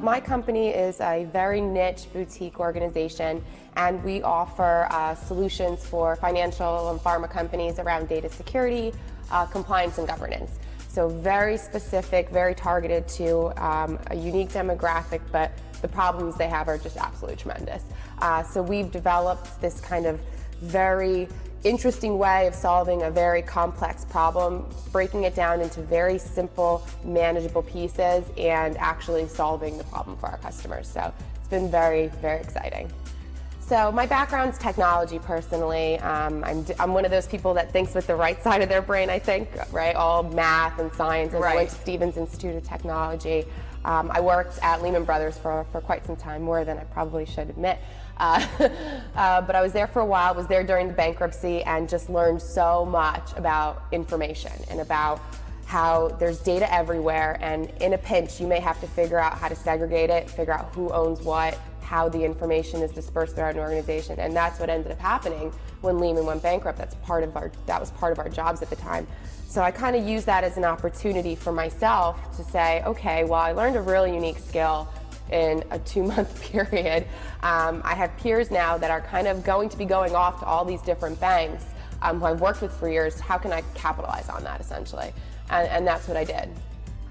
My company is a very niche boutique organization, and we offer solutions for financial and pharma companies around data security, compliance, and governance. So very specific, very targeted to a unique demographic, but the problems they have are just absolutely tremendous. So we've developed this kind of very interesting way of solving a very complex problem, breaking it down into very simple, manageable pieces, and actually solving the problem for our customers. So it's been very, very exciting. So my background's technology personally. I'm one of those people that thinks with the right side of their brain, I think, right? All math and science. And I went to Stevens Institute of Technology. I worked at Lehman Brothers for quite some time, more than I probably should admit. But I was there for a while, was there during the bankruptcy, and just learned so much about information and about how there's data everywhere, and in a pinch you may have to figure out how to segregate it, figure out who owns what, how the information is dispersed throughout an organization, and that's what ended up happening when Lehman went bankrupt. That was part of our jobs at the time. So I kind of used that as an opportunity for myself to say, okay, well, I learned a really unique skill in a 2-month period. I have peers now that are kind of going to be going off to all these different banks who I've worked with for years. How can I capitalize on that, essentially? And that's what I did.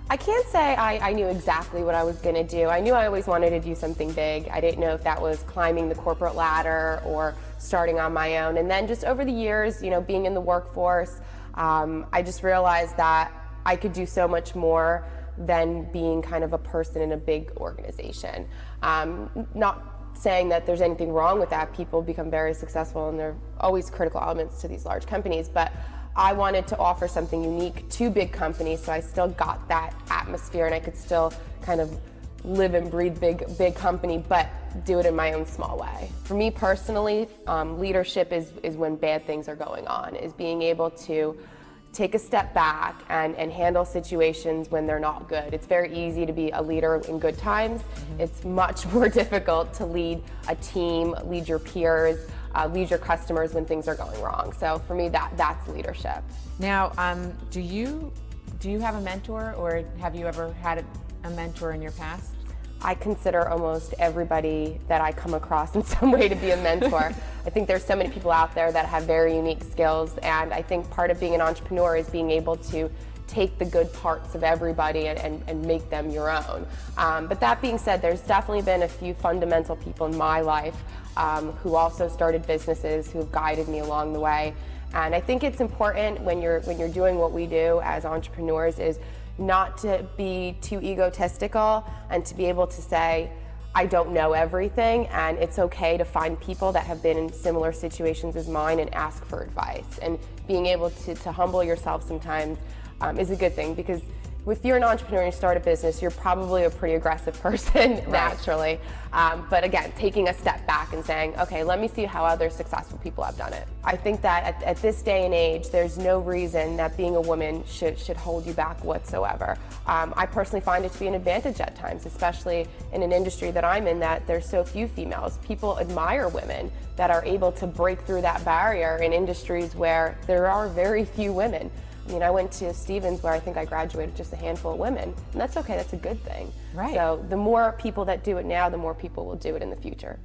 I can't say I knew exactly what I was going to do. I knew I always wanted to do something big. I didn't know if that was climbing the corporate ladder or starting on my own. And then just over the years, being in the workforce, I just realized that I could do so much more than being kind of a person in a big organization. Not saying that there's anything wrong with that. People become very successful, and there are always critical elements to these large companies, but I wanted to offer something unique to big companies, so I still got that atmosphere and I could still kind of live and breathe big company, but do it in my own small way. For me personally, leadership is when bad things are going on, is being able to take a step back and handle situations when they're not good. It's very easy to be a leader in good times. It's much more difficult to lead a team, lead your peers, lead your customers when things are going wrong. So for me, that's leadership. Now, do you have a mentor, or have you ever had a mentor in your past? I consider almost everybody that I come across in some way to be a mentor. I think there's so many people out there that have very unique skills, and I think part of being an entrepreneur is being able to take the good parts of everybody and make them your own. But that being said, there's definitely been a few fundamental people in my life who also started businesses, who have guided me along the way. And I think it's important when you're doing what we do as entrepreneurs is not to be too egotistical and to be able to say, I don't know everything, and it's okay to find people that have been in similar situations as mine and ask for advice. And being able to humble yourself sometimes is a good thing, because if you're an entrepreneur and you start a business, you're probably a pretty aggressive person naturally. But again, taking a step back and saying, okay, let me see how other successful people have done it. I think that at this day and age, there's no reason that being a woman should hold you back whatsoever. I personally find it to be an advantage at times, especially in an industry that I'm in, that there's so few females. People admire women that are able to break through that barrier in industries where there are very few women. I mean, I went to Stevens where I think I graduated just a handful of women, and that's okay, that's a good thing. Right. So the more people that do it now, the more people will do it in the future.